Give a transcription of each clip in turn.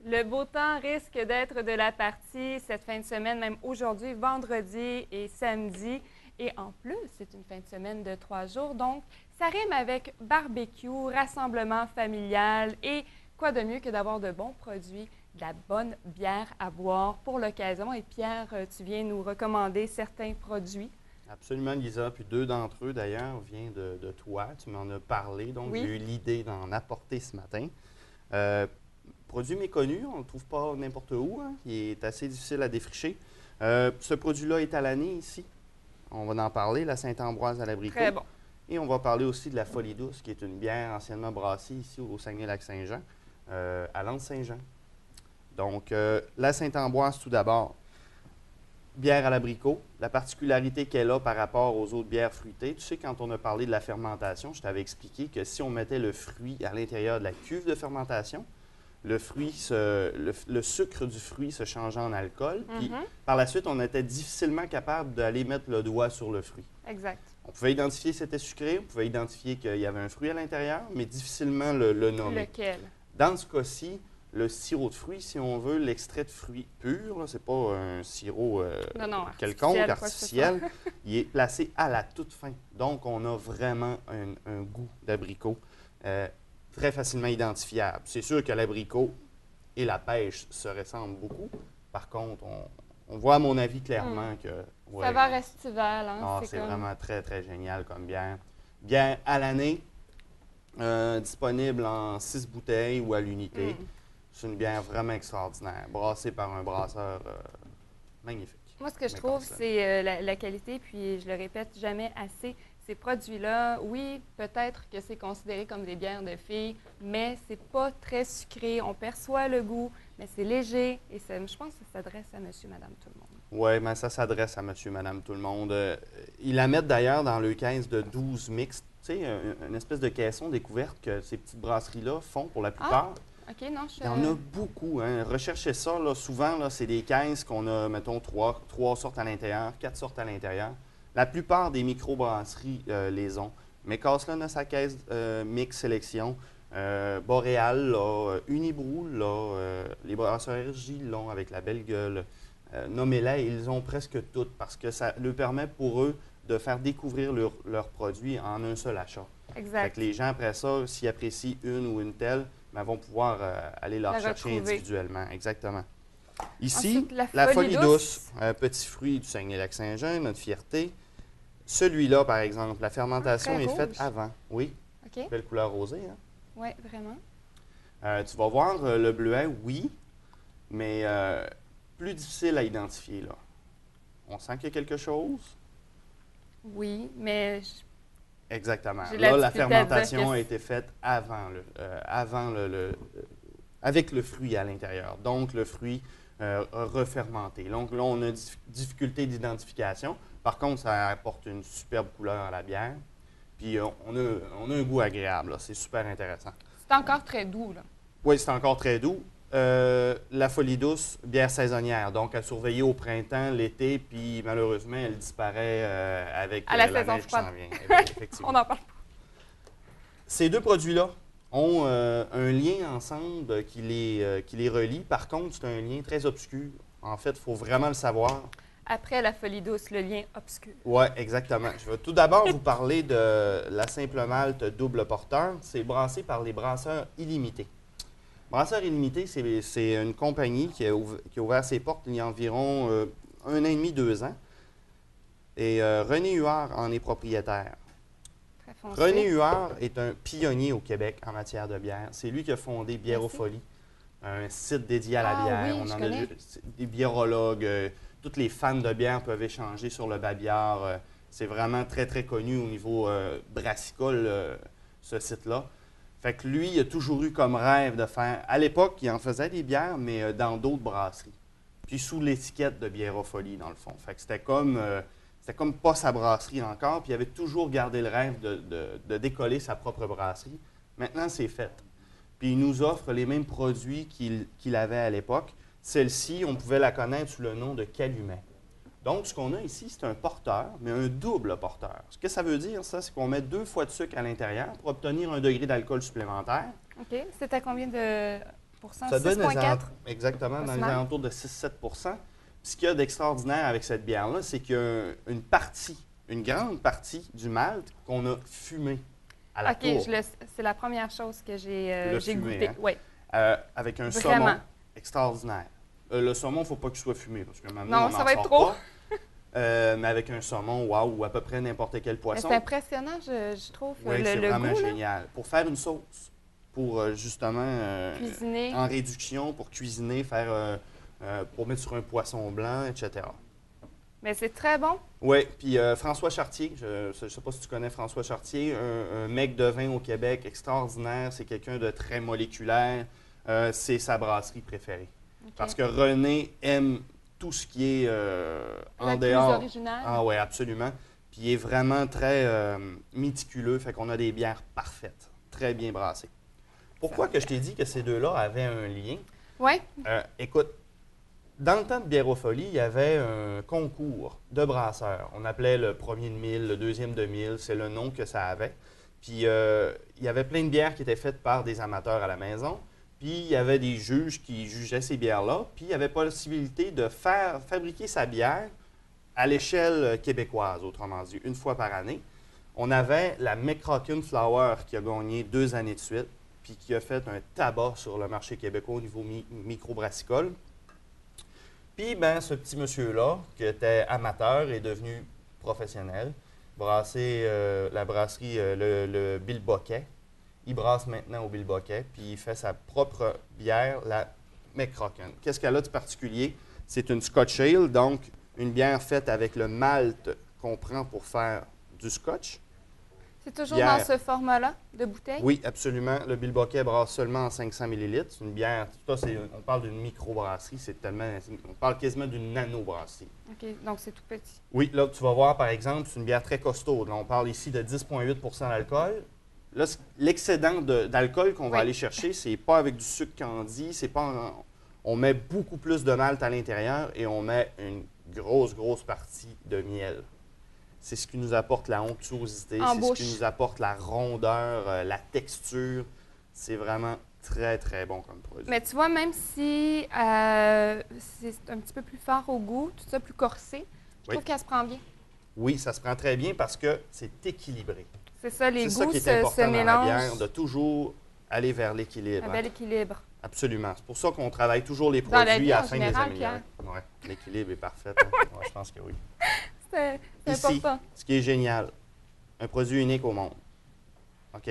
Le beau temps risque d'être de la partie cette fin de semaine, même aujourd'hui, vendredi et samedi. Et en plus, c'est une fin de semaine de 3 jours, donc ça rime avec barbecue, rassemblement familial et quoi de mieux que d'avoir de bons produits, de la bonne bière à boire pour l'occasion. Et Pierre, tu viens nous recommander certains produits. Absolument, Lisa. Puis deux d'entre eux, d'ailleurs, viennent de toi. Tu m'en as parlé, donc Oui. j'ai eu l'idée d'en apporter ce matin. Euh, Produit méconnu, on ne le trouve pas n'importe où, hein. Il est assez difficile à défricher. Ce produit-là est à l'année ici. On va en parler, la Saint-Ambroise à l'abricot. Très bon. Et on va parler aussi de la Folie douce, qui est une bière anciennement brassée ici au Saguenay-Lac-Saint-Jean, à l'Anse-Saint-Jean. Donc, la Saint-Ambroise, tout d'abord, bière à l'abricot. La particularité qu'elle a par rapport aux autres bières fruitées, tu sais, quand on a parlé de la fermentation, je t'avais expliqué que si on mettait le fruit à l'intérieur de la cuve de fermentation, le sucre du fruit se changeait en alcool. Puis par la suite, on était difficilement capable d'aller mettre le doigt sur le fruit. Exact. On pouvait identifier que c'était sucré, on pouvait identifier qu'il y avait un fruit à l'intérieur, mais difficilement le nommer. Lequel? Dans ce cas-ci, le sirop de fruits, si on veut, l'extrait de fruits pur, c'est pas un sirop quelconque, artificiel, il est placé à la toute fin. Donc, on a vraiment un goût d'abricot très facilement identifiable. C'est sûr que l'abricot et la pêche se ressemblent beaucoup. Par contre, on voit, à mon avis, clairement que... Ouais, saveur estivale, hein? c'est comme... vraiment très, très génial comme bière. Bière à l'année, disponible en 6 bouteilles ou à l'unité. C'est une bière vraiment extraordinaire, brassée par un brasseur magnifique. Moi, ce que je trouve, c'est la qualité, puis je le répète jamais assez. Ces produits-là, oui, peut-être que c'est considéré comme des bières de filles, mais c'est pas très sucré. On perçoit le goût, mais c'est léger et je pense que ça s'adresse à monsieur, madame, tout le monde. Oui, mais ça s'adresse à monsieur, madame, tout le monde. Ils la mettent d'ailleurs dans le caisse de 12 mixtes. Tu sais, une espèce de caisson découverte que ces petites brasseries-là font pour la plupart. OK, non, Il y en a beaucoup. Hein. Recherchez ça. Là, souvent, là, c'est des caisses qu'on a, mettons, 3 sortes à l'intérieur, 4 sortes à l'intérieur. La plupart des microbrasseries les ont. Mais Casselin a sa caisse mix sélection. Boréal, là, Unibrou, là, les brasseurs RJ l'ont avec la belle gueule. Nommez-les, ils ont presque toutes parce que ça leur permet pour eux de faire découvrir leurs produits en un seul achat. Exact. Fait que les gens, après ça, s'ils apprécient une ou une telle, ben, vont pouvoir aller leur chercher individuellement. Exactement. Ici, ensuite, la Folie douce, petit fruit du Saguenay-Lac-Saint-Jean, notre fierté. Celui-là, par exemple, la fermentation est faite avant. Oui. OK. Belle couleur rosée, hein? Oui, vraiment. Tu vas voir le bleuet, oui, mais plus difficile à identifier, là. On sent qu'il y a quelque chose? Oui, mais... Exactement. J'ai Là, la difficulté à dire fermentation que a été faite avant avec le fruit à l'intérieur. Donc, le fruit refermenté. Donc, là, on a une difficulté d'identification. Par contre, ça apporte une superbe couleur à la bière. Puis, on a un goût agréable, là. C'est super intéressant. C'est encore très doux, là. Oui, c'est encore très doux. La Folie douce, bière saisonnière. Donc, à surveiller au printemps, l'été, puis malheureusement, elle disparaît avec la la saison neige qui froide. s'en vient. Effectivement. On en parle pas. Ces deux produits-là ont un lien ensemble qui les relie. Par contre, c'est un lien très obscur. En fait, il faut vraiment le savoir. Après la Folie douce, le lien obscur. Oui, exactement. Je vais tout d'abord vous parler de la Simple Malte double porteur. C'est brassé par les Brasseurs Illimités. Brasseurs Illimités, c'est une compagnie qui a ouvert ses portes il y a environ 1 an et demi, 2 ans. Et René Huard en est propriétaire. Très foncé. René Huard est un pionnier au Québec en matière de bière. C'est lui qui a fondé Biérofolie, un site dédié à la bière. Oui, On en a des biérologues, tous les fans de bière peuvent échanger sur le babillard. C'est vraiment très, très connu au niveau brassicole, ce site-là. Fait que lui, il a toujours eu comme rêve de faire... À l'époque, il en faisait des bières, mais dans d'autres brasseries. Puis sous l'étiquette de Biérofolie, dans le fond. Fait que c'était comme pas sa brasserie encore, puis il avait toujours gardé le rêve de décoller sa propre brasserie. Maintenant, c'est fait. Puis il nous offre les mêmes produits qu'il avait à l'époque. Celle-ci, on pouvait la connaître sous le nom de Calumet. Donc, ce qu'on a ici, c'est un porteur, mais un double porteur. Ce que ça veut dire, ça, c'est qu'on met 2 fois de sucre à l'intérieur pour obtenir un degré d'alcool supplémentaire. OK. C'est à combien de Ça doit être 6,4. exactement Pas dans si les mal. alentours de 6-7 Puis ce qu'il y a d'extraordinaire avec cette bière-là, c'est qu'il y a une partie, une grande partie du malt qu'on a fumé à la OK, tour. c'est la première chose que Tu l'as j'ai fumé, goûté. hein? Oui. Avec un Vraiment. saumon extraordinaire. Le saumon, il ne faut pas qu'il soit fumé, parce qu'à un moment donné, Non, on ça n'en va être sort trop. pas. Mais avec un saumon, wow, ou à peu près n'importe quel Mais poisson. c'est impressionnant, je trouve, Oui, c'est le vraiment goût, là. génial. Pour faire une sauce, pour justement Cuisiner. en réduction, pour cuisiner, pour mettre sur un poisson blanc, etc. Mais c'est très bon. Oui, puis François Chartier, je ne sais pas si tu connais François Chartier, un mec de vin au Québec extraordinaire, c'est quelqu'un de très moléculaire, c'est sa brasserie préférée. OK. Parce que René aime tout ce qui est en Peut-être plus dehors. original. Ah oui, absolument. Puis il est vraiment très méticuleux, fait qu'on a des bières parfaites, très bien brassées. Pourquoi que je t'ai dit que ces deux-là avaient un lien? Oui. Écoute, dans le temps de Biéropholie, il y avait un concours de brasseurs. On appelait le premier de 1000, le deuxième de 1000, c'est le nom que ça avait. Puis il y avait plein de bières qui étaient faites par des amateurs à la maison. Puis il y avait des juges qui jugeaient ces bières-là. Puis il y avait possibilité de fabriquer sa bière à l'échelle québécoise, autrement dit, une fois par année. On avait la McCracken Flower qui a gagné 2 années de suite, puis qui a fait un tabac sur le marché québécois au niveau microbrassicole. Puis, ben, ce petit monsieur-là, qui était amateur, est devenu professionnel, brassé la brasserie, le Bill Boquet. Il brasse maintenant au Bill Boquet, puis il fait sa propre bière, la McCracken. Qu'est-ce qu'elle a de particulier? C'est une Scotch Ale, donc une bière faite avec le malt qu'on prend pour faire du scotch. C'est toujours Bière. dans ce format-là de bouteille? Oui, absolument. Le Bill Boquet brasse seulement en 500 ml. C'est une bière, on parle d'une microbrasserie, on parle quasiment d'une nano-brasserie. OK, donc c'est tout petit. Oui, là, tu vas voir, par exemple, c'est une bière très costaude. Là, on parle ici de 10,8 d'alcool. Là, l'excédent d'alcool qu'on va Oui. aller chercher, c'est pas avec du sucre candi, on met beaucoup plus de malt à l'intérieur et on met une grosse partie de miel. C'est ce qui nous apporte la onctuosité, En c'est bouche. ce qui nous apporte la rondeur, la texture. C'est vraiment très bon comme produit. Mais tu vois, même si c'est un petit peu plus fort au goût, tout ça plus corsé, je Oui. trouve qu'elle se prend bien. Oui, ça se prend très bien parce que c'est équilibré. C'est ça, les C'est ça goûts qui est se important dans la mélangent. bière, de toujours aller vers l'équilibre. Un hein. bel équilibre. Absolument. C'est pour ça qu'on travaille toujours les Dans la produits vie, à en la fin de les général, améliorer. Ouais, l'équilibre est parfait. hein. Ouais, je pense que oui. C'est Ici, important. ce qui est génial, un produit unique au monde. OK?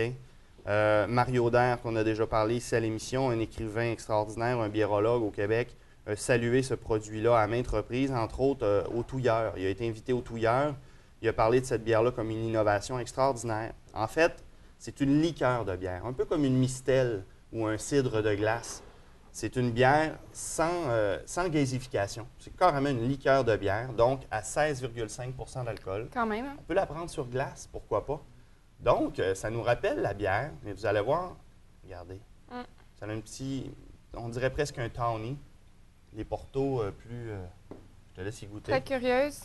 Mario Dair, qu'on a déjà parlé ici à l'émission, un écrivain extraordinaire, un biérologue au Québec, a salué ce produit-là à maintes reprises, entre autres au Touilleur. Il a été invité au Touilleur. Il a parlé de cette bière-là comme une innovation extraordinaire. En fait, c'est une liqueur de bière, un peu comme une mistelle ou un cidre de glace. C'est une bière sans gazification. C'est carrément une liqueur de bière, donc à 16,5 d'alcool. Quand même. Hein? On peut la prendre sur glace, pourquoi pas. Donc, ça nous rappelle la bière, mais vous allez voir, regardez, ça a un petit, on dirait presque un tawny. Les portos je te laisse y goûter. Très curieuse.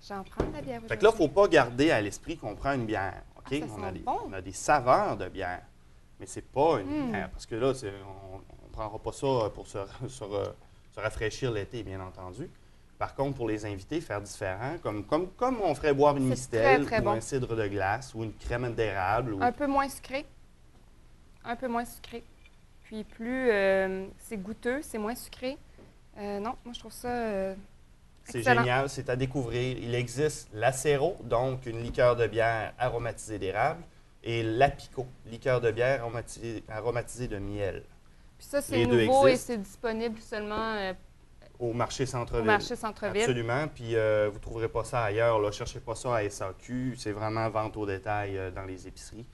J'en prends de la bière. Fait que là, il ne faut pas garder à l'esprit qu'on prend une bière. OK? Ah, ça sent bon. On a des saveurs de bière, mais c'est pas une bière. Parce que là, on ne prendra pas ça pour se rafraîchir l'été, bien entendu. Par contre, pour les invités, faire différent, comme on ferait boire une C'est mistelle très ou bon. un cidre de glace ou une crème d'érable. Un peu moins sucré. Un peu moins sucré. Puis plus c'est goûteux, c'est moins sucré. Non, moi je trouve ça C'est excellent. génial, c'est à découvrir. Il existe l'Acero, donc une liqueur de bière aromatisée d'érable, et l'Apico, liqueur de bière aromatisée de miel, Puis ça, c'est Les deux nouveau et existent. c'est disponible seulement au marché au centre-ville. marché centre-ville. Absolument, puis vous ne trouverez pas ça ailleurs. Ne cherchez pas ça à SAQ, c'est vraiment vente au détail dans les épiceries.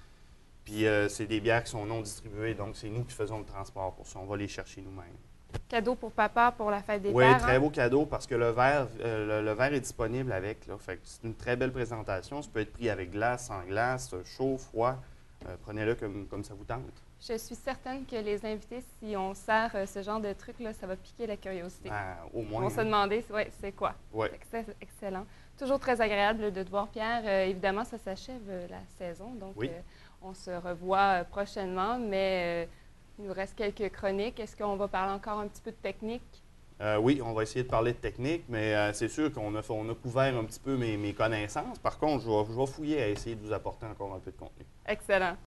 Puis c'est des bières qui sont non distribuées, donc c'est nous qui faisons le transport pour ça. On va les chercher nous-mêmes. Cadeau pour papa pour la fête des Oui, pères. très hein? beau cadeau parce que le verre est disponible avec. Là, fait que c'est une très belle présentation. Ça peut être pris avec glace, sans glace, chaud, froid. Prenez-le comme ça vous tente. Je suis certaine que les invités, si on sert ce genre de truc-là, ça va piquer la curiosité. Au Ils moins. vont se demander c'est quoi. Ouais. Fait que c'est excellent. Toujours très agréable de te voir, Pierre. Évidemment, ça s'achève la saison, donc Oui. on se revoit prochainement, mais Il nous reste quelques chroniques. Est-ce qu'on va parler encore un petit peu de technique? Oui, on va essayer de parler de technique, mais c'est sûr qu'on a couvert un petit peu mes connaissances. Par contre, je vais fouiller à essayer de vous apporter encore un peu de contenu. Excellent.